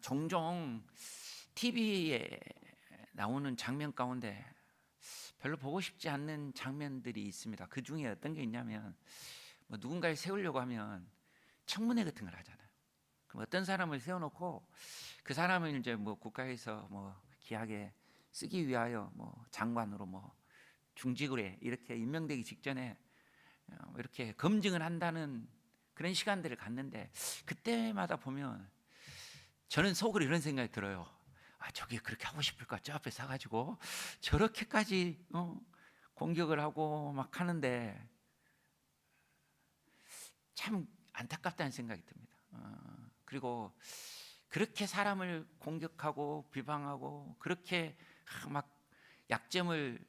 종종 TV에 나오는 장면 가운데 별로 보고 싶지 않는 장면들이 있습니다. 그 중에 어떤 게 있냐면 누군가를 세우려고 하면 청문회 같은 걸 하잖아요. 그럼 어떤 사람을 세워놓고 그 사람을 이제 국가에서 기하게 쓰기 위하여 장관으로 중직으로 이렇게 임명되기 직전에 이렇게 검증을 한다는 그런 시간들을 갖는데, 그때마다 보면 저는 속으로 이런 생각이 들어요. 저게 그렇게 하고 싶을까? 저 앞에 서가지고 저렇게까지 공격을 하고 막 하는데 참 안타깝다는 생각이 듭니다. 그리고 그렇게 사람을 공격하고 비방하고 그렇게 막 약점을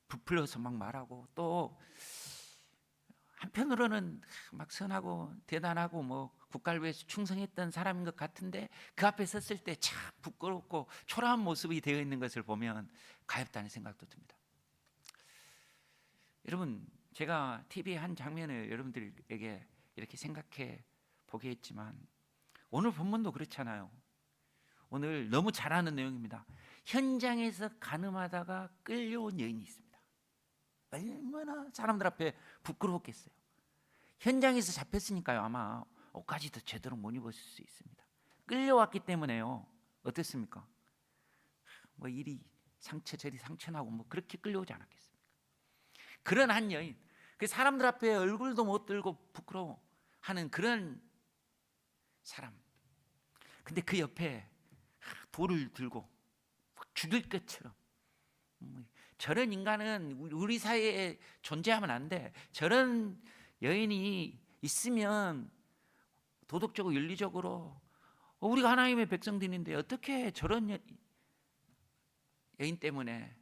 부풀려서 막 말하고, 또 한편으로는 막 선하고 대단하고 국가를 위해서 충성했던 사람인 것 같은데 그 앞에 섰을 때 참 부끄럽고 초라한 모습이 되어 있는 것을 보면 가엾다는 생각도 듭니다. 여러분, 제가 TV의 한 장면을 여러분들에게 이렇게 생각해 보게 했지만 오늘 본문도 그렇잖아요. 오늘 너무 잘 아는 내용입니다. 현장에서 간음하다가 끌려온 여인이 있습니다. 얼마나 사람들 앞에 부끄러웠겠어요. 현장에서 잡혔으니까요. 아마 옷까지도 제대로 못 입었을 수 있습니다. 끌려왔기 때문에요. 어땠습니까? 이리 상처 저리 상처나고 그렇게 끌려오지 않았겠습니까? 그런 한 여인, 그 사람들 앞에 얼굴도 못 들고 부끄러워하는 그런 사람. 근데 그 옆에 돌을 들고 죽일 것처럼, 저런 인간은 우리 사회에 존재하면 안 돼. 저런 여인이 있으면 도덕적으로 윤리적으로 우리가 하나님의 백성들인데 어떻게 저런 여인 때문에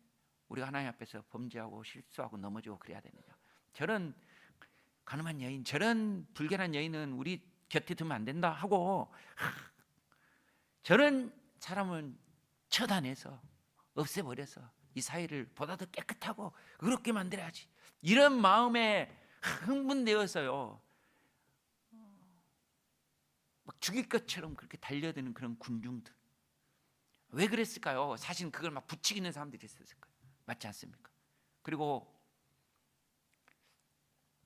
우리가 하나님 앞에서 범죄하고 실수하고 넘어지고 그래야 되느냐. 저런 가늠한 여인, 저런 불결한 여인은 우리 곁에 두면 안 된다 하고 저런 사람은 처단해서 없애버려서 이 사회를 보다 더 깨끗하고 의롭게 만들어야지, 이런 마음에 흥분되어서요 막 죽일 것처럼 그렇게 달려드는 그런 군중들. 왜 그랬을까요? 사실 그걸 막 부추기는 사람들이 있었을 거예요. 맞지 않습니까? 그리고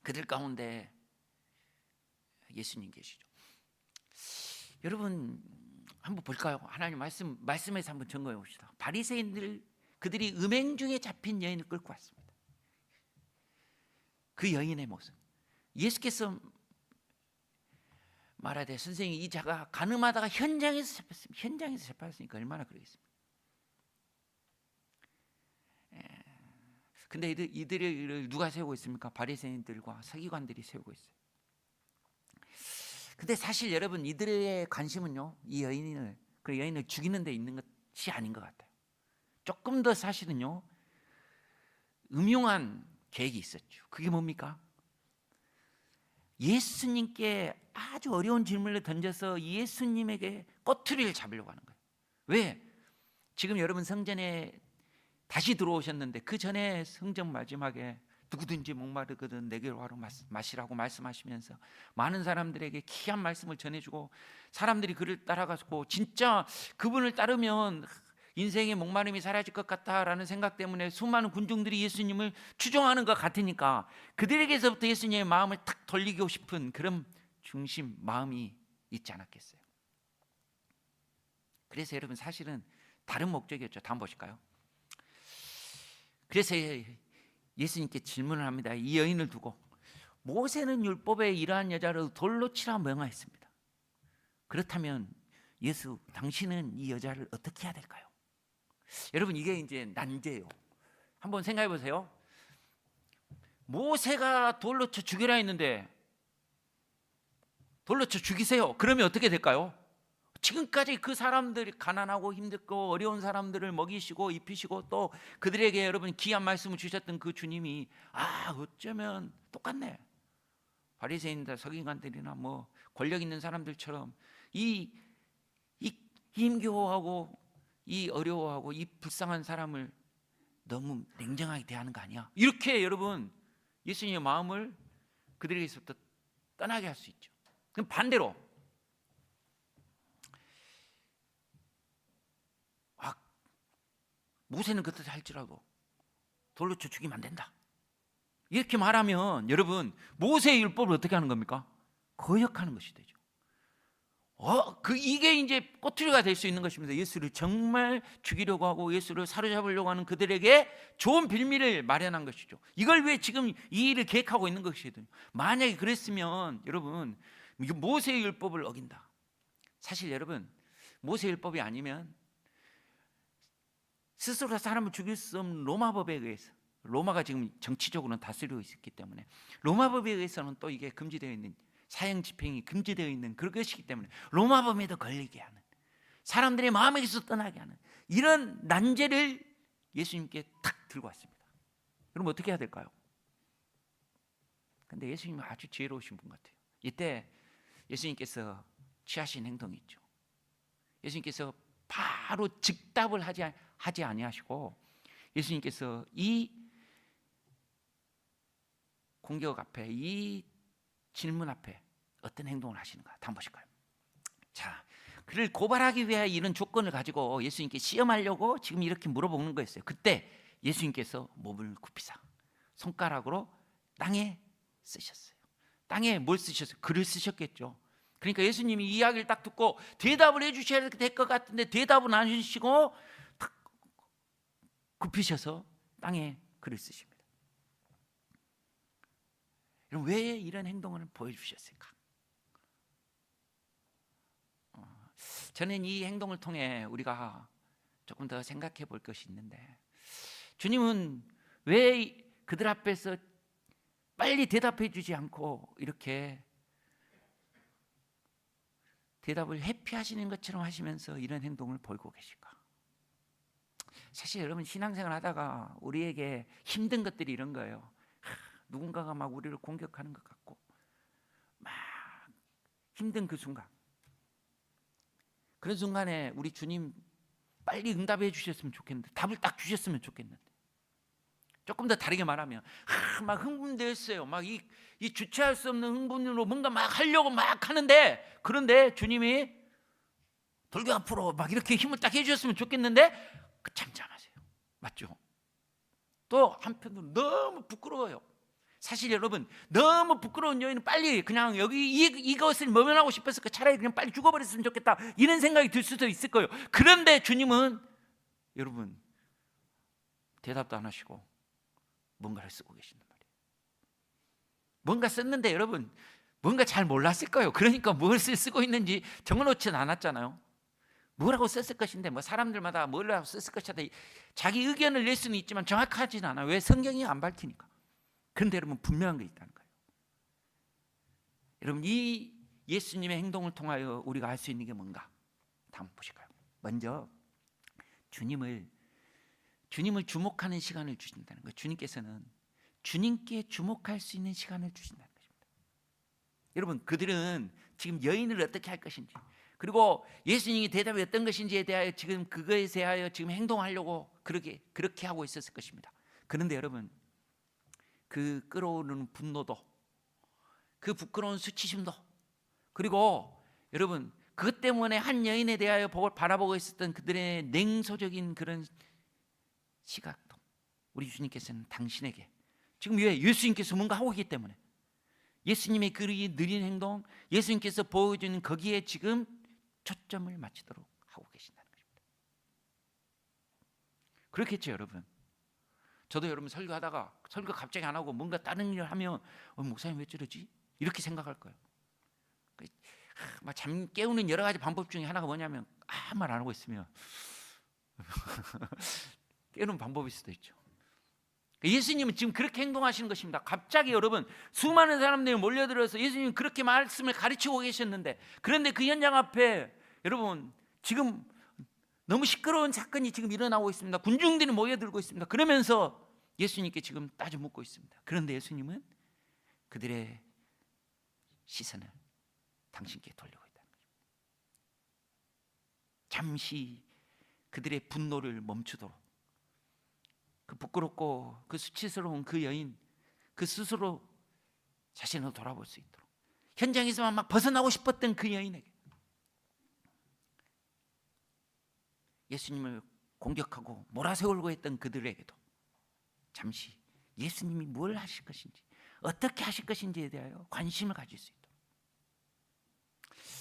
그들 가운데 예수님 계시죠. 여러분 한번 볼까요? 하나님 말씀에서 한번 점검해 봅시다. 바리새인들, 그들이 음행 중에 잡힌 여인을 끌고 왔습니다. 그 여인의 모습, 예수께서 말하되 선생님, 이 자가 간음하다가 현장에서 잡혔습니다. 현장에서 잡혔으니까 얼마나 그러겠습니까? 근데 이들을 누가 세우고 있습니까? 바리새인들과 서기관들이 세우고 있어요. 근데 사실 여러분, 이들의 관심은요 이 여인을 죽이는 데 있는 것이 아닌 것 같아요. 조금 더 사실은요 음흉한 계획이 있었죠. 그게 뭡니까? 예수님께 아주 어려운 질문을 던져서 예수님에게 꼬투리를 잡으려고 하는 거예요. 왜? 지금 여러분 성전에 다시 들어오셨는데 그 전에 성전 마지막에 누구든지 목마르거든 내게로 와서 마시라고 말씀하시면서 많은 사람들에게 귀한 말씀을 전해주고, 사람들이 그를 따라가고 진짜 그분을 따르면 인생의 목마름이 사라질 것 같다라는 생각 때문에 수많은 군중들이 예수님을 추종하는 것 같으니까 그들에게서부터 예수님의 마음을 탁 돌리고 싶은 그런 중심 마음이 있지 않았겠어요? 그래서 여러분 사실은 다른 목적이었죠. 다음 보실까요? 그래서 예수님께 질문을 합니다. 이 여인을 두고 모세는 율법에 이러한 여자를 돌로 치라 명하였습니다. 그렇다면 예수, 당신은 이 여자를 어떻게 해야 될까요? 여러분 이게 이제 난제예요. 한번 생각해 보세요. 모세가 돌로 쳐 죽이라 했는데 돌로 쳐 죽이세요. 그러면 어떻게 될까요? 지금까지 그 사람들이 가난하고 힘들고 어려운 사람들을 먹이시고 입히시고 또 그들에게 여러분 귀한 말씀을 주셨던 그 주님이 어쩌면 똑같네. 바리새인들, 서기관들이나 권력 있는 사람들처럼 이 힘겨워하고 이 어려워하고 이 불쌍한 사람을 너무 냉정하게 대하는 거 아니야? 이렇게 여러분 예수님의 마음을 그들에게서부터 떠나게 할 수 있죠. 그럼 반대로 모세는 그때 할지라도 돌로 쳐 죽이면 안 된다. 이렇게 말하면 여러분 모세의 율법을 어떻게 하는 겁니까? 거역하는 것이 되죠. 이게 이제 꼬투리가 될 수 있는 것입니다. 예수를 정말 죽이려고 하고 예수를 사로잡으려고 하는 그들에게 좋은 빌미를 마련한 것이죠. 이걸 왜 지금 이 일을 계획하고 있는 것이거든요. 만약에 그랬으면 여러분 모세의 율법을 어긴다. 사실 여러분 모세의 율법이 아니면 스스로 사람을 죽일 수 없는 로마법에 의해서, 로마가 지금 정치적으로는 다스리고 있기 때문에 로마법에 의해서는 또 이게 금지되어 있는, 사형 집행이 금지되어 있는 그런 것이기 때문에 로마법에도 걸리게 하는, 사람들의 마음에서 떠나게 하는 이런 난제를 예수님께 탁 들고 왔습니다. 그럼 어떻게 해야 될까요? 근데 예수님은 아주 지혜로우신 분 같아요. 이때 예수님께서 취하신 행동이 있죠. 예수님께서 바로 즉답을 하지 아니하시고 예수님께서 이 공격 앞에, 이 질문 앞에 어떤 행동을 하시는가 한번 보실까요? 자, 그를 고발하기 위해 이런 조건을 가지고 예수님께 시험하려고 지금 이렇게 물어보는 거였어요. 그때 예수님께서 몸을 굽히사 손가락으로 땅에 쓰셨어요. 땅에 뭘 쓰셨어요? 글을 쓰셨겠죠. 그러니까 예수님이 이 이야기를 딱 듣고 대답을 해주셔야 될 것 같은데 대답은 안 해주시고 탁 굽히셔서 땅에 글을 쓰십니다. 여러분 왜 이런 행동을 보여주셨을까? 저는 이 행동을 통해 우리가 조금 더 생각해 볼 것이 있는데, 주님은 왜 그들 앞에서 빨리 대답해 주지 않고 이렇게 대답을 회피하시는 것처럼 하시면서 이런 행동을 보이고 계실까? 사실 여러분 신앙생활 하다가 우리에게 힘든 것들이 이런 거예요. 누군가가 막 우리를 공격하는 것 같고 막 힘든 그 순간, 그런 순간에 우리 주님 빨리 응답해 주셨으면 좋겠는데, 답을 딱 주셨으면 좋겠는데, 조금 더 다르게 말하면 막 흥분됐어요. 막 이 주체할 수 없는 흥분으로 뭔가 막 하려고 막 하는데, 그런데 주님이 돌겨 앞으로 막 이렇게 힘을 딱 해주셨으면 좋겠는데 잠잠하세요. 맞죠? 또 한편으로 너무 부끄러워요. 사실 여러분 너무 부끄러운 여인은 빨리 그냥 여기 이것을 모면하고 싶어서 차라리 그냥 빨리 죽어버렸으면 좋겠다 이런 생각이 들 수도 있을 거예요. 그런데 주님은 여러분 대답도 안 하시고 뭔가를 쓰고 계신단 말이에요. 뭔가 썼는데 여러분 뭔가 잘 몰랐을 거예요. 그러니까 무엇을 쓰고 있는지 적어놓지는 않았잖아요. 뭐라고 썼을 것인데 뭐 사람들마다 뭐라고 썼을 것이다 자기 의견을 낼 수는 있지만 정확하지는 않아요. 왜? 성경이 안 밝히니까. 그런데 여러분 분명한 게 있다는 거예요. 여러분 이 예수님의 행동을 통하여 우리가 알 수 있는 게 뭔가 한번 보실까요? 먼저 주님을 주목하는 시간을 주신다는 거예요. 주님께서는 주님께 주목할 수 있는 시간을 주신다는 것입니다. 여러분 그들은 지금 여인을 어떻게 할 것인지, 그리고 예수님이 대답이 어떤 것인지에 대하여 지금 그거에 대하여 지금 행동하려고 그렇게 하고 있었을 것입니다. 그런데 여러분 그 끓어오르는 분노도, 그 부끄러운 수치심도, 그리고 여러분 그것 때문에 한 여인에 대하여 바라보고 있었던 그들의 냉소적인 그런 시각도 우리 주님께서는 당신에게 지금 왜? 예수님께서 뭔가 하고 있기 때문에, 예수님의 그 느린 행동, 예수님께서 보여주는 거기에 지금 초점을 맞추도록 하고 계신다는 것입니다. 그렇겠죠 여러분. 저도 여러분 설교하다가 설교 갑자기 안 하고 뭔가 다른 일을 하면 목사님 왜 저러지? 이렇게 생각할 거예요. 막 잠 깨우는 여러 가지 방법 중에 하나가 뭐냐면 아무 말 안 하고 있으면 깨우는 방법일 수도 있죠. 예수님은 지금 그렇게 행동하시는 것입니다. 갑자기 여러분 수많은 사람들이 몰려들어서 예수님은 그렇게 말씀을 가르치고 계셨는데, 그런데 그 현장 앞에 여러분 지금 너무 시끄러운 사건이 지금 일어나고 있습니다. 군중들이 모여들고 있습니다. 그러면서 예수님께 지금 따져 묻고 있습니다. 그런데 예수님은 그들의 시선을 당신께 돌리고 있다는 거죠. 잠시 그들의 분노를 멈추도록, 그 부끄럽고 그 수치스러운 그 여인, 그 스스로 자신을 돌아볼 수 있도록, 현장에서만 막 벗어나고 싶었던 그 여인에게 예수님을 공격하고 몰아세우려고 했던 그들에게도 잠시 예수님이 뭘 하실 것인지, 어떻게 하실 것인지에 대하여 관심을 가질 수 있도록.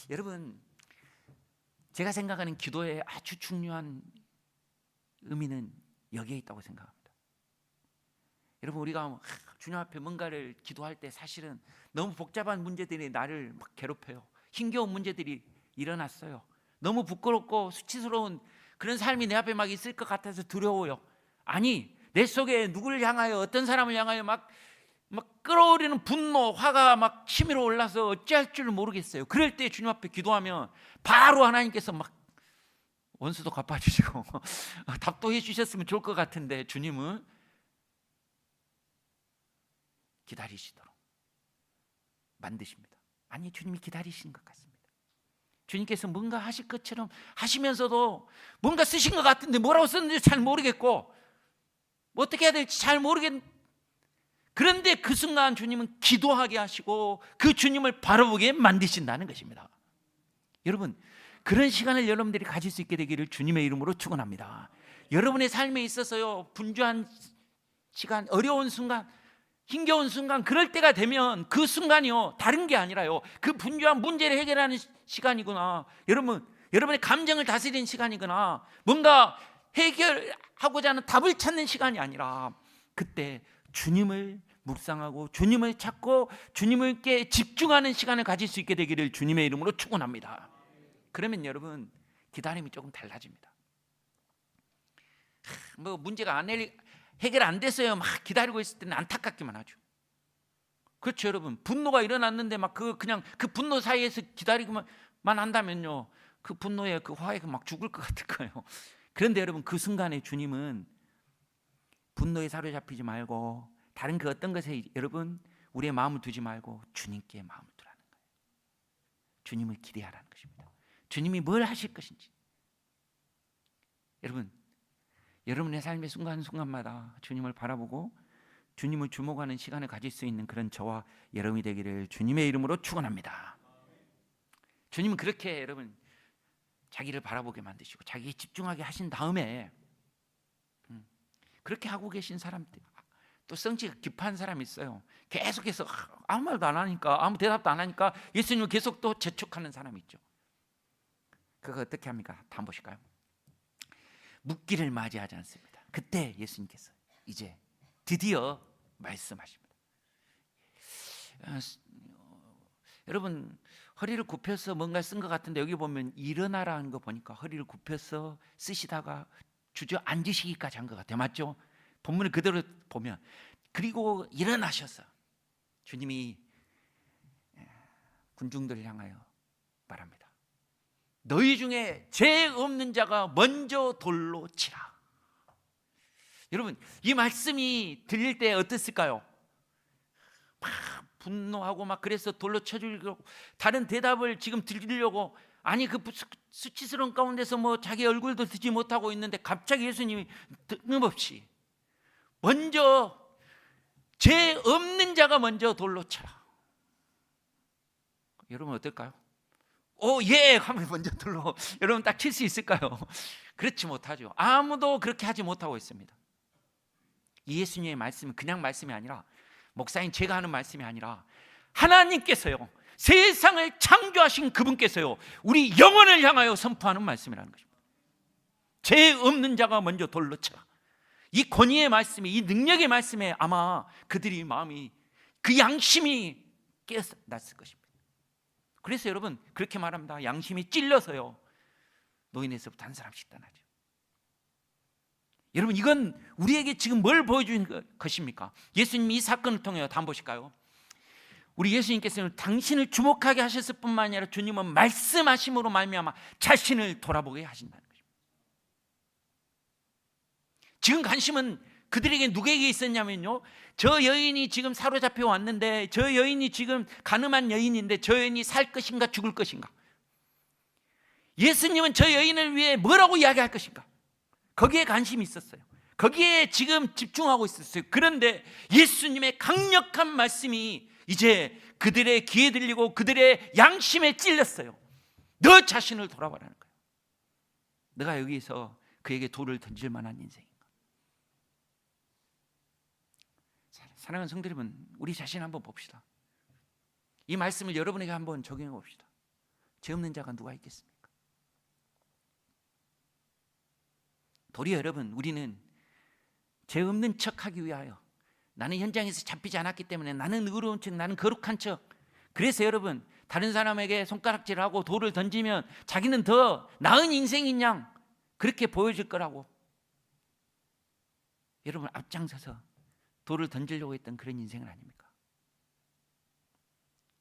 여러분, 제가 생각하는 기도의 아주 중요한 의미는 여기에 있다고 생각합니다. 여러분, 우리가 주님 앞에 뭔가를 기도할 때 사실은 너무 복잡한 문제들이 나를 막 괴롭혀요. 힘겨운 문제들이 일어났어요. 너무 부끄럽고 수치스러운 그런 삶이 내 앞에 막 있을 것 같아서 두려워요. 아니, 내 속에 누구를 향하여, 어떤 사람을 향하여 막 끓어오르는 분노, 화가 막 치밀어 올라서 어찌할 줄 모르겠어요. 그럴 때 주님 앞에 기도하면 바로 하나님께서 막 원수도 갚아주시고 답도 해주셨으면 좋을 것 같은데, 주님은 기다리시도록 만드십니다. 아니, 주님이 기다리신 것 같습니다. 주님께서 뭔가 하실 것처럼 하시면서도 뭔가 쓰신 것 같은데 뭐라고 썼는지 잘 모르겠고 어떻게 해야 될지 잘 모르겠. 그런데 그 순간 주님은 기도하게 하시고 그 주님을 바라보게 만드신다는 것입니다. 여러분, 그런 시간을 여러분들이 가질 수 있게 되기를 주님의 이름으로 축원합니다. 여러분의 삶에 있어서요, 분주한 시간, 어려운 순간, 힘겨운 순간, 그럴 때가 되면 그 순간이요, 다른 게 아니라요, 그 분주한 문제를 해결하는 시간이구나. 여러분의 감정을 다스리는 시간이구나. 뭔가 해결하고자 하는 답을 찾는 시간이 아니라 그때 주님을 묵상하고 주님을 찾고 주님께 집중하는 시간을 가질 수 있게 되기를 주님의 이름으로 축원합니다. 그러면 여러분, 기다림이 조금 달라집니다. 뭐 문제가 해결 안 됐어요. 막 기다리고 있을 때는 안타깝기만 하죠. 그렇죠, 여러분. 분노가 일어났는데 막 그냥 그 분노 사이에서 기다리기만 한다면요, 그 분노에 그 화에 막 죽을 것 같을 거예요. 그런데 여러분, 그 순간에 주님은 분노에 사로잡히지 말고 다른 그 어떤 것에 여러분 우리의 마음을 두지 말고 주님께 마음을 두라는 거예요. 주님을 기대하라는 것입니다. 주님이 뭘 하실 것인지. 여러분의 삶의 순간순간마다 주님을 바라보고 주님을 주목하는 시간을 가질 수 있는 그런 저와 여러분이 되기를 주님의 이름으로 축원합니다. 주님은 그렇게 여러분 자기를 바라보게 만드시고 자기에 집중하게 하신 다음에 그렇게 하고 계신 사람들, 또 성취가 깊은 사람이 있어요. 계속해서 아무 말도 안 하니까, 아무 대답도 안 하니까 예수님을 계속 또 재촉하는 사람이 있죠. 그거 어떻게 합니까? 한번 보실까요? 묵기를 맞이하지 않습니다. 그때 예수님께서 이제 드디어 말씀하십니다. 여러분, 허리를 굽혀서 뭔가 쓴 것 같은데 여기 보면 일어나라는 거 보니까 허리를 굽혀서 쓰시다가 주저앉으시기까지 한 것 같아요. 맞죠? 본문을 그대로 보면, 그리고 일어나셔서 주님이 군중들을 향하여 말합니다. 너희 중에 죄 없는 자가 먼저 돌로 치라. 여러분, 이 말씀이 들릴 때 어땠을까요? 막 분노하고 막 그래서 돌로 쳐주려고, 다른 대답을 지금 드리려고, 아니 그 수치스러운 가운데서 뭐 자기 얼굴도 드지 못하고 있는데 갑자기 예수님이 뜬금없이 먼저 죄 없는 자가 먼저 돌로 쳐라. 여러분 어떨까요? 예 하면 먼저 돌로 여러분 딱 칠 수 있을까요? 그렇지 못하죠. 아무도 그렇게 하지 못하고 있습니다. 이 예수님의 말씀은 그냥 말씀이 아니라, 목사님 제가 하는 말씀이 아니라 하나님께서요, 세상을 창조하신 그분께서요, 우리 영혼을 향하여 선포하는 말씀이라는 것입니다. 죄 없는 자가 먼저 돌로 쳐라. 이 권위의 말씀이, 이 능력의 말씀에 아마 그들이 마음이, 그 양심이 깨어났을 것입니다. 그래서 여러분 그렇게 말합니다. 양심이 찔려서요, 노인에서부터 한 사람씩 떠나죠. 여러분, 이건 우리에게 지금 뭘 보여주는 것입니까? 예수님이 이 사건을 통해 한번 보실까요? 우리 예수님께서는 당신을 주목하게 하셨을 뿐만 아니라 주님은 말씀하심으로 말미암아 자신을 돌아보게 하신다는 것입니다. 지금 관심은 그들에게 누구에게 있었냐면요, 저 여인이 지금 사로잡혀 왔는데, 저 여인이 지금 가늠한 여인인데 저 여인이 살 것인가 죽을 것인가, 예수님은 저 여인을 위해 뭐라고 이야기할 것인가, 거기에 관심이 있었어요. 거기에 지금 집중하고 있었어요. 그런데 예수님의 강력한 말씀이 이제 그들의 귀에 들리고 그들의 양심에 찔렸어요. 너 자신을 돌아보라는 거예요. 너가 여기서 그에게 돌을 던질 만한 인생인가? 사랑하는 성도 여러분, 우리 자신 한번 봅시다. 이 말씀을 여러분에게 한번 적용해 봅시다. 죄 없는 자가 누가 있겠습니까? 도리어 여러분, 우리는 죄 없는 척하기 위하여, 나는 현장에서 잡히지 않았기 때문에 나는 의로운 척, 나는 거룩한 척, 그래서 여러분 다른 사람에게 손가락질을 하고 돌을 던지면 자기는 더 나은 인생인 양 그렇게 보여질 거라고 여러분 앞장서서 돌을 던지려고 했던 그런 인생은 아닙니까?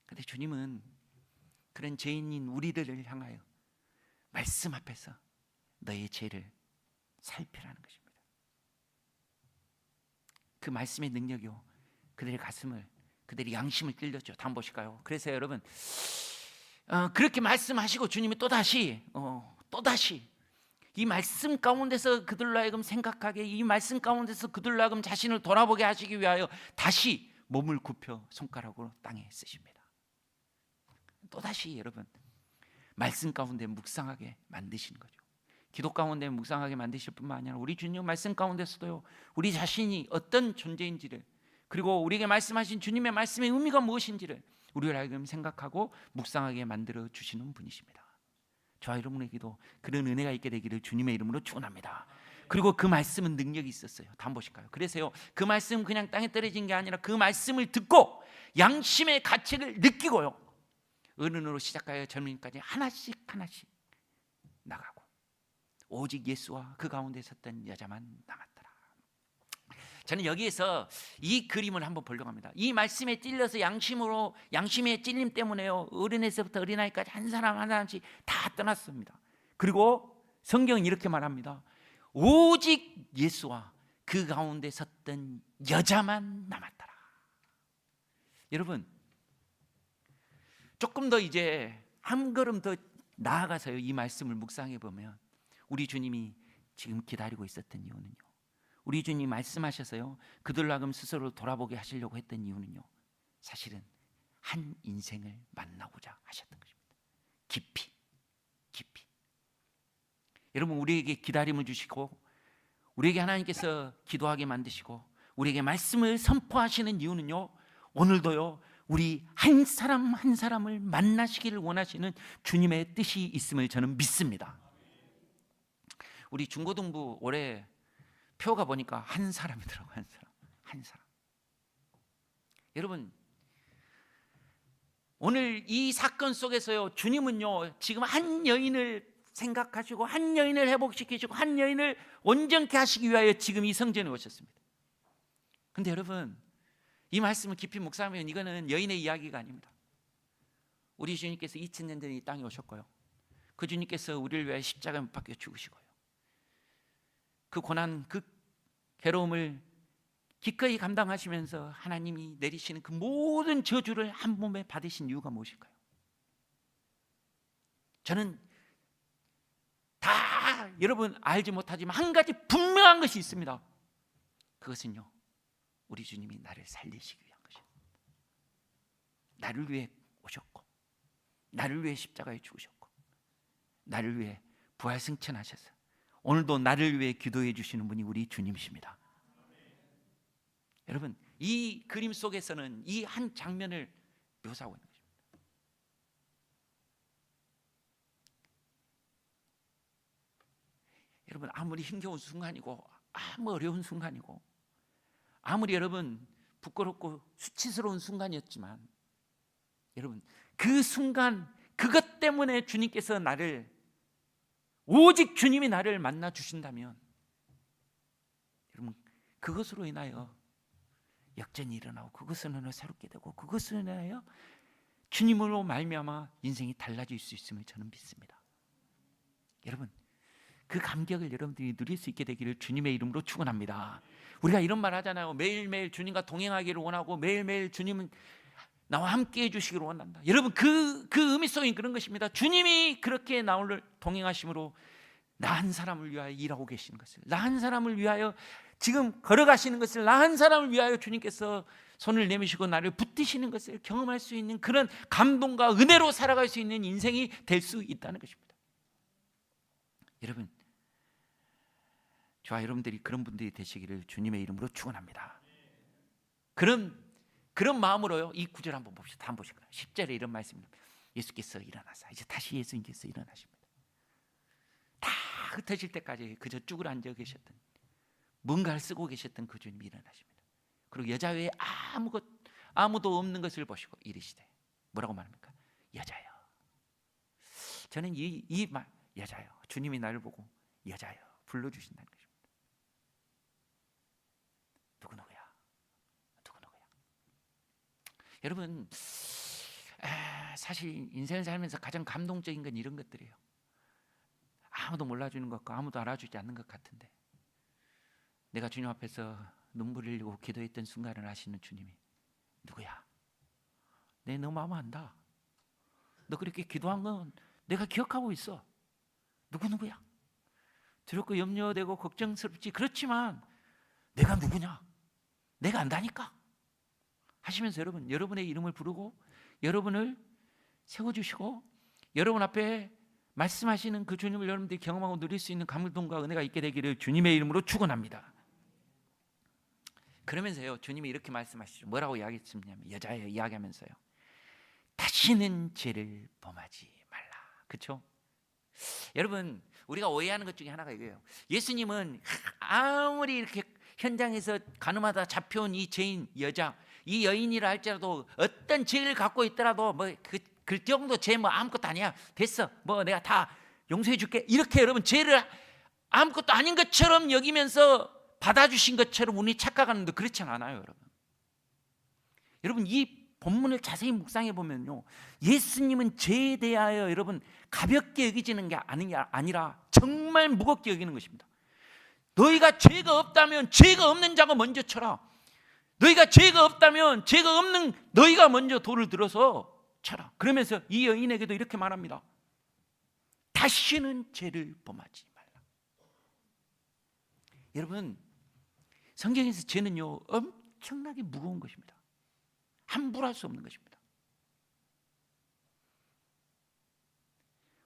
그런데 주님은 그런 죄인인 우리들을 향하여 말씀 앞에서 너의 죄를 살피라는 것입니다. 그 말씀의 능력이요, 그들의 가슴을, 그들의 양심을 찔렸죠. 다음 보실까요? 그래서 여러분 그렇게 말씀하시고 주님이 또다시 이 말씀 가운데서 그들로 하여금 생각하게, 이 말씀 가운데서 그들로 하여금 자신을 돌아보게 하시기 위하여 다시 몸을 굽혀 손가락으로 땅에 쓰십니다. 또다시 여러분 말씀 가운데 묵상하게 만드시는 거죠. 기도 가운데 묵상하게 만드실 뿐만 아니라 우리 주님 말씀 가운데서도요, 우리 자신이 어떤 존재인지를, 그리고 우리에게 말씀하신 주님의 말씀의 의미가 무엇인지를 우리를 하여금 생각하고 묵상하게 만들어 주시는 분이십니다. 저와 여러분에게도 그런 은혜가 있게 되기를 주님의 이름으로 축원합니다. 그리고 그 말씀은 능력이 있었어요. 다음 보실까요? 그래서요, 그 말씀은 그냥 땅에 떨어진 게 아니라 그 말씀을 듣고 양심의 가책을 느끼고요, 어른으로 시작하여 젊은이까지 하나씩 나가고 오직 예수와 그 가운데 섰던 여자만 남았더라. 저는 여기에서 이 그림을 한번 보려고 합니다. 이 말씀에 찔려서 양심의 찔림 때문에요, 어린애서부터 어린아이까지 한 사람 한 사람씩 다 떠났습니다. 그리고 성경은 이렇게 말합니다. 오직 예수와 그 가운데 섰던 여자만 남았더라. 여러분 조금 더 이제 한 걸음 더 나아가서요, 이 말씀을 묵상해 보면 우리 주님이 지금 기다리고 있었던 이유는요, 우리 주님이 말씀하셔서요 그들로 하여금 스스로 돌아보게 하시려고 했던 이유는요, 사실은 한 인생을 만나고자 하셨던 것입니다. 깊이. 여러분 우리에게 기다림을 주시고 우리에게 하나님께서 기도하게 만드시고 우리에게 말씀을 선포하시는 이유는요, 오늘도요 우리 한 사람 한 사람을 만나시기를 원하시는 주님의 뜻이 있음을 저는 믿습니다. 우리 중고등부 올해 표가 보니까 한 사람이더라고요. 한 사람. 여러분 오늘 이 사건 속에서요, 주님은요 지금 한 여인을 생각하시고 한 여인을 회복시키시고 한 여인을 온전케 하시기 위하여 지금 이 성전에 오셨습니다. 그런데 여러분 이 말씀을 깊이 묵상하면 이거는 여인의 이야기가 아닙니다. 우리 주님께서 2000년 전에 이 땅에 오셨고요, 그 주님께서 우리를 위하여 십자가에 못 박혀 죽으시고요, 그 고난 그 괴로움을 기꺼이 감당하시면서 하나님이 내리시는 그 모든 저주를 한 몸에 받으신 이유가 무엇일까요? 저는 다 여러분 알지 못하지만 한 가지 분명한 것이 있습니다. 그것은요, 우리 주님이 나를 살리시기 위한 것입니다. 나를 위해 오셨고 나를 위해 십자가에 죽으셨고 나를 위해 부활승천하셔서 오늘도 나를 위해 기도해 주시는 분이 우리 주님이십니다. 여러분 이 그림 속에서는 이 한 장면을 묘사하고 있는 것입니다. 여러분 아무리 힘겨운 순간이고 아무 어려운 순간이고 아무리 여러분 부끄럽고 수치스러운 순간이었지만 여러분 그 순간 그것 때문에 주님께서 나를, 오직 주님이 나를 만나 주신다면 여러분 그것으로 인하여 역전이 일어나고 그것으로 인하여 새롭게 되고 그것으로 인하여 주님으로 말미암아 인생이 달라질 수 있음을 저는 믿습니다. 여러분 그 감격을 여러분들이 누릴 수 있게 되기를 주님의 이름으로 축원합니다. 우리가 이런 말 하잖아요. 매일매일 주님과 동행하기를 원하고 매일매일 주님은 나와 함께 해주시기를 원한다. 여러분 그 의미 속인 그런 것입니다. 주님이 그렇게 나를 동행하심으로 나 한 사람을 위하여 일하고 계시는 것을, 나 한 사람을 위하여 지금 걸어가시는 것을, 나 한 사람을 위하여 주님께서 손을 내미시고 나를 붙드시는 것을 경험할 수 있는 그런 감동과 은혜로 살아갈 수 있는 인생이 될 수 있다는 것입니다. 여러분 저와 여러분들이 그런 분들이 되시기를 주님의 이름으로 축원합니다. 그런 마음으로요. 이 구절 한번 봅시다. 한번 보실까요? 10절에 이런 말씀입니다. 예수께서 일어나사 이제 다시 예수님께서 일어나십니다. 다 흩어질 때까지 그저 쭈그려 앉아 계셨던, 뭔가를 쓰고 계셨던 그 주님이 일어나십니다. 그리고 여자 외에 아무도 없는 것을 보시고 이르시되, 뭐라고 말합니까? 여자여. 저는 이 말, 여자여, 주님이 나를 보고 여자여 불러주신다는 것입니다. 누구야? 여러분, 사실 인생을 살면서 가장 감동적인 건 이런 것들이에요. 아무도 몰라주는 것 같고 아무도 알아주지 않는 것 같은데, 내가 주님 앞에서 눈물 흘리고 기도했던 순간을 아시는 주님이, 누구야? 내 너 마음 안다. 너 그렇게 기도한 건 내가 기억하고 있어. 누구야? 두렵고 염려되고 걱정스럽지. 그렇지만 내가 누구냐? 내가 안다니까 하시면서 여러분의 이름을 부르고 여러분을 세워주시고 여러분 앞에 말씀하시는 그 주님을 여러분들이 경험하고 누릴 수 있는 감동과 은혜가 있게 되기를 주님의 이름으로 축원합니다. 그러면서요, 주님이 이렇게 말씀하시죠. 뭐라고 이야기했냐면, 여자예요 이야기하면서요, 다시는 죄를 범하지 말라. 그렇죠? 여러분, 우리가 오해하는 것 중에 하나가 이거예요. 예수님은 아무리 이렇게 현장에서 가늠하다 잡혀온 이 죄인 여자, 이 여인이라 할지라도 어떤 죄를 갖고 있더라도 그 정도 죄 아무것도 아니야, 됐어, 내가 다 용서해 줄게, 이렇게 여러분 죄를 아무것도 아닌 것처럼 여기면서 받아주신 것처럼 우리 착각하는데 그렇지 않아요. 여러분 이 본문을 자세히 묵상해 보면요, 예수님은 죄에 대하여 여러분 가볍게 여기지는 게 아니라 정말 무겁게 여기는 것입니다. 너희가 죄가 없다면 죄가 없는 자가 먼저 쳐라. 너희가 죄가 없다면 죄가 없는 너희가 먼저 돌을 들어서 쳐라. 그러면서 이 여인에게도 이렇게 말합니다. 다시는 죄를 범하지 말라. 여러분, 성경에서 죄는요 엄청나게 무거운 것입니다. 함부로 할 수 없는 것입니다.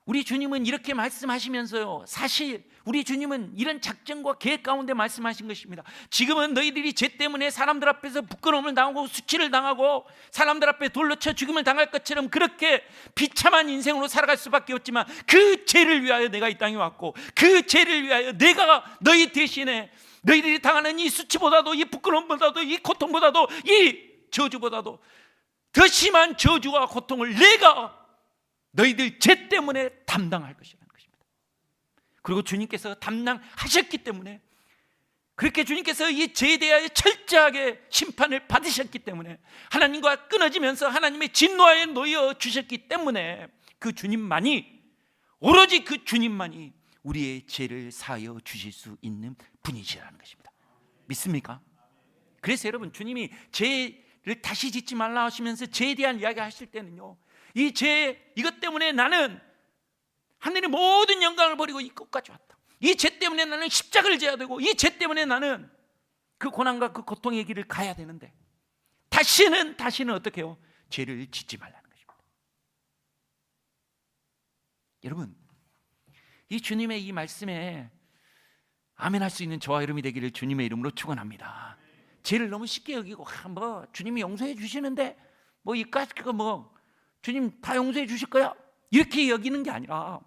우리 주님은 이렇게 말씀하시면서요, 사실 우리 주님은 이런 작전과 계획 가운데 말씀하신 것입니다. 지금은 너희들이 죄 때문에 사람들 앞에서 부끄러움을 당하고 수치를 당하고 사람들 앞에 돌로 쳐 죽음을 당할 것처럼 그렇게 비참한 인생으로 살아갈 수밖에 없지만, 그 죄를 위하여 내가 이 땅에 왔고, 그 죄를 위하여 내가 너희 대신에 너희들이 당하는 이 수치보다도, 이 부끄러움보다도, 이 고통보다도, 이 저주보다도 더 심한 저주와 고통을 내가 너희들 죄 때문에 담당할 것이라는 것입니다. 그리고 주님께서 담당하셨기 때문에, 그렇게 주님께서 이 죄에 대하여 철저하게 심판을 받으셨기 때문에, 하나님과 끊어지면서 하나님의 진노하에 놓여 주셨기 때문에, 그 주님만이, 오로지 그 주님만이 우리의 죄를 사하여 주실 수 있는 분이시라는 것입니다. 믿습니까? 그래서 여러분, 주님이 죄를 다시 짓지 말라 하시면서 죄에 대한 이야기 하실 때는요, 이 죄, 이것 때문에 나는 하늘의 모든 영광을 버리고 이 끝까지 왔다. 이 죄 때문에 나는 십자가를 져야 되고, 이 죄 때문에 나는 그 고난과 그 고통의 길을 가야 되는데, 다시는 어떻게 해요? 죄를 짓지 말라는 것입니다. 여러분, 이 주님의 이 말씀에 아멘할 수 있는 저와 여러분이 되기를 주님의 이름으로 축원합니다. 죄를 너무 쉽게 여기고, 주님이 용서해 주시는데 이까지 주님 다 용서해 주실 거야, 이렇게 여기는 게 아니라,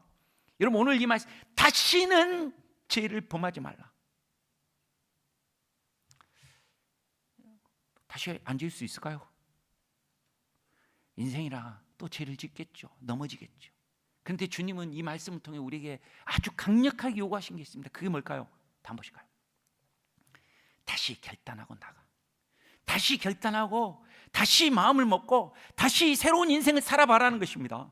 여러분 오늘 이 말씀, 다시는 죄를 범하지 말라. 다시 앉을 수 있을까요? 인생이라 또 죄를 짓겠죠. 넘어지겠죠. 그런데 주님은 이 말씀을 통해 우리에게 아주 강력하게 요구하신 게 있습니다. 그게 뭘까요? 한번 보실까요? 다시 결단하고 나가. 다시 결단하고 다시 마음을 먹고 다시 새로운 인생을 살아봐라는 것입니다.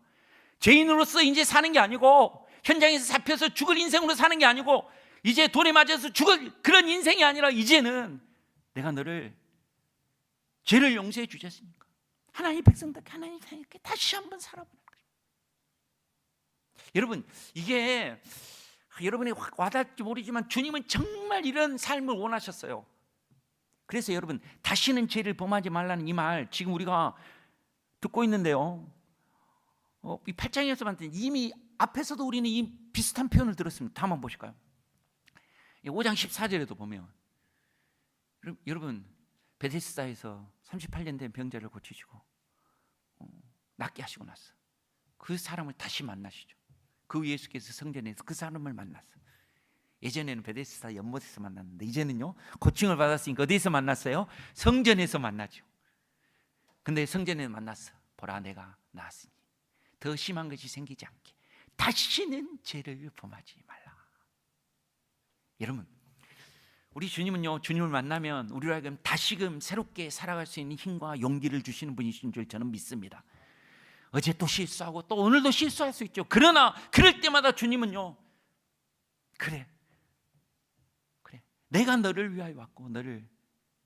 죄인으로서 이제 사는 게 아니고, 현장에서 잡혀서 죽을 인생으로 사는 게 아니고, 이제 돌에 맞아서 죽을 그런 인생이 아니라, 이제는 내가 너를, 죄를 용서해 주셨으니까 하나님 백성답게 하나님 사니까 다시 한번 살아보는 거예요. 여러분, 이게 여러분이 확 와닿을지 모르지만 주님은 정말 이런 삶을 원하셨어요. 그래서 여러분, 다시는 죄를 범하지 말라는 이 말 지금 우리가 듣고 있는데요, 이 8장에서 봤더니 이미 앞에서도 우리는 이 비슷한 표현을 들었습니다. 한번 보실까요? 5장 14절에도 보면 여러분 베데스다에서 38년 된 병자를 고치시고 낫게 하시고 나서 그 사람을 다시 만나시죠. 그 예수께서 성전에서 그 사람을 만났어. 예전에는 베데스다 연못에서 만났는데 이제는요 고침을 받았으니까 어디서 만났어요? 성전에서 만나죠. 근데 성전에서 만났어. 보라 내가 나았으니 더 심한 것이 생기지 않게 다시는 죄를 범하지 말라. 여러분 우리 주님은요 주님을 만나면 우리로 하여금 다시금 새롭게 살아갈 수 있는 힘과 용기를 주시는 분이신 줄 저는 믿습니다. 어제 또 실수하고 또 오늘도 실수할 수 있죠. 그러나 그럴 때마다 주님은요 그래 내가 너를 위하여 왔고 너를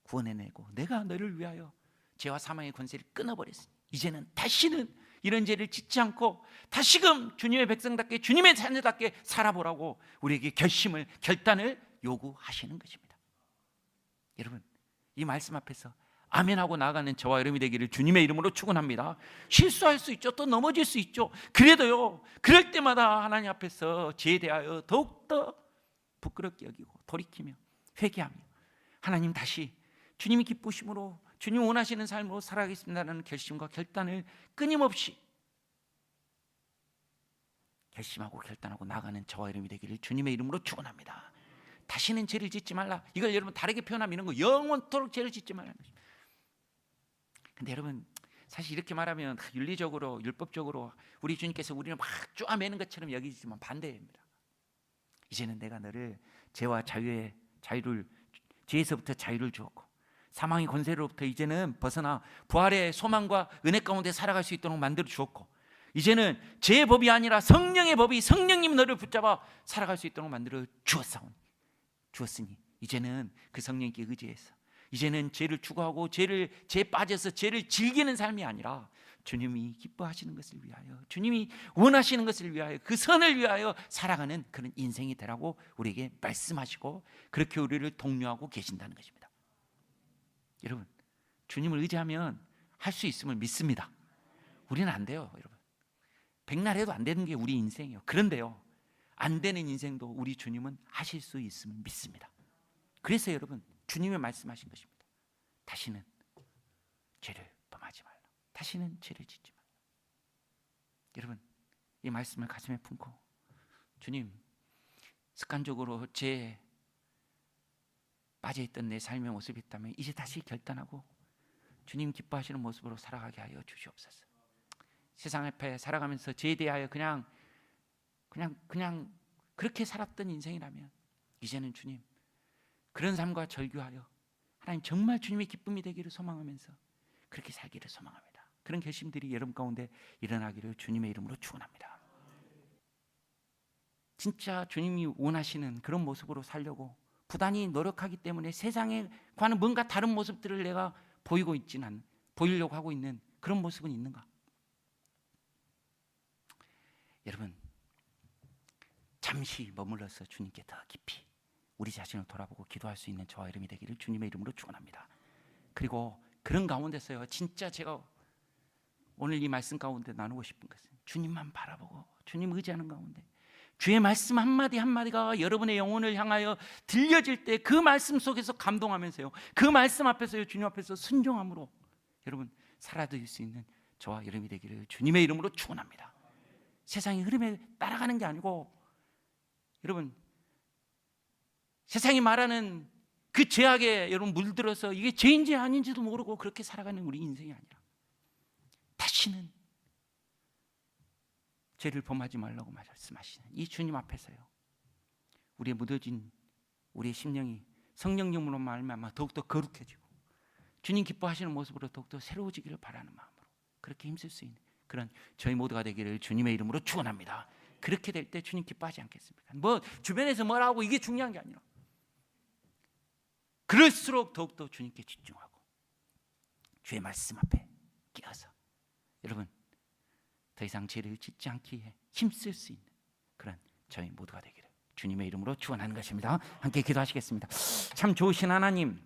구원해내고 내가 너를 위하여 죄와 사망의 권세를 끊어버렸으니 이제는 다시는 이런 죄를 짓지 않고 다시금 주님의 백성답게 주님의 자녀답게 살아보라고 우리에게 결단을 요구하시는 것입니다. 여러분 이 말씀 앞에서 아멘하고 나아가는 저와 여러분이 되기를 주님의 이름으로 축원합니다. 실수할 수 있죠. 또 넘어질 수 있죠. 그래도요 그럴 때마다 하나님 앞에서 죄에 대하여 더욱더 부끄럽게 여기고 돌이키며 회개하며 하나님 다시 주님이 기쁘심으로 주님 원하시는 삶으로 살아가겠습니다라는 결심과 결단을 끊임없이 결심하고 결단하고 나가는 저와 여러분이 되기를 주님의 이름으로 축원합니다. 다시는 죄를 짓지 말라. 이걸 여러분 다르게 표현하면 이런 거 영원토록 죄를 짓지 말라는 것입니다. 근데 여러분 사실 이렇게 말하면 윤리적으로 율법적으로 우리 주님께서 우리를 막 쪼아매는 것처럼 여기지만 반대입니다. 이제는 내가 너를 죄와 자유를 죄에서부터 자유를 주었고 사망의 권세로부터 이제는 벗어나 부활의 소망과 은혜 가운데 살아갈 수 있도록 만들어 주었고 이제는 죄의 법이 아니라 성령의 법이 성령님 너를 붙잡아 살아갈 수 있도록 만들어 주었으니 이제는 그 성령께 의지해서 이제는 죄를 추구하고 죄에 빠져서 죄를 즐기는 삶이 아니라 주님이 기뻐하시는 것을 위하여 주님이 원하시는 것을 위하여 그 선을 위하여 살아가는 그런 인생이 되라고 우리에게 말씀하시고 그렇게 우리를 독려하고 계신다는 것입니다. 여러분 주님을 의지하면 할 수 있음을 믿습니다. 우리는 안 돼요. 여러분 백날 해도 안 되는 게 우리 인생이에요. 그런데요 안 되는 인생도 우리 주님은 하실 수 있음을 믿습니다. 그래서 여러분 주님의 말씀하신 것입니다. 다시는 죄를 범하지 말라. 다시는 죄를 짓지 말라. 여러분 이 말씀을 가슴에 품고 주님 습관적으로 죄에 빠져있던 내 삶의 모습이 있다면 이제 다시 결단하고 주님 기뻐하시는 모습으로 살아가게 하여 주시옵소서. 세상 앞에 살아가면서 죄에 대하여 그냥 그렇게 살았던 인생이라면 이제는 주님 그런 삶과 절규하여 하나님 정말 주님의 기쁨이 되기를 소망하면서 그렇게 살기를 소망합니다. 그런 결심들이 여러분 가운데 일어나기를 주님의 이름으로 축원합니다. 진짜 주님이 원하시는 그런 모습으로 살려고 부단히 노력하기 때문에 세상과는 뭔가 다른 모습들을 내가 보이려고 하고 있는 그런 모습은 있는가? 여러분 잠시 머물러서 주님께 더 깊이 우리 자신을 돌아보고 기도할 수 있는 저와 여러분이 되기를 주님의 이름으로 축원합니다. 그리고 그런 가운데서요 진짜 제가 오늘 이 말씀 가운데 나누고 싶은 것은 주님만 바라보고 주님 의지하는 가운데 주의 말씀 한마디 한마디가 여러분의 영혼을 향하여 들려질 때 그 말씀 속에서 감동하면서요 그 말씀 앞에서요 주님 앞에서 순종함으로 여러분 살아드릴 수 있는 저와 여러분이 되기를 주님의 이름으로 축원합니다. 세상의 흐름에 따라가는 게 아니고 여러분 세상이 말하는 그 죄악에 여러분 물들어서 이게 죄인지 아닌지도 모르고 그렇게 살아가는 우리 인생이 아니라 다시는 죄를 범하지 말라고 말씀하시는 이 주님 앞에서요 우리의 묻어진 우리의 심령이 성령님으로 말미암아 더욱더 거룩해지고 주님 기뻐하시는 모습으로 더욱더 새로워지기를 바라는 마음으로 그렇게 힘쓸 수 있는 그런 저희 모두가 되기를 주님의 이름으로 축원합니다. 그렇게 될 때 주님 기뻐하지 않겠습니까? 뭐 주변에서 뭐라 하고 이게 중요한 게 아니라 그럴수록 더욱더 주님께 집중하고 주의 말씀 앞에 끼어서 여러분 더 이상 죄를 짓지 않기에 힘쓸 수 있는 그런 저희 모두가 되기를 주님의 이름으로 축원하는 것입니다. 함께 기도하시겠습니다. 참 좋으신 하나님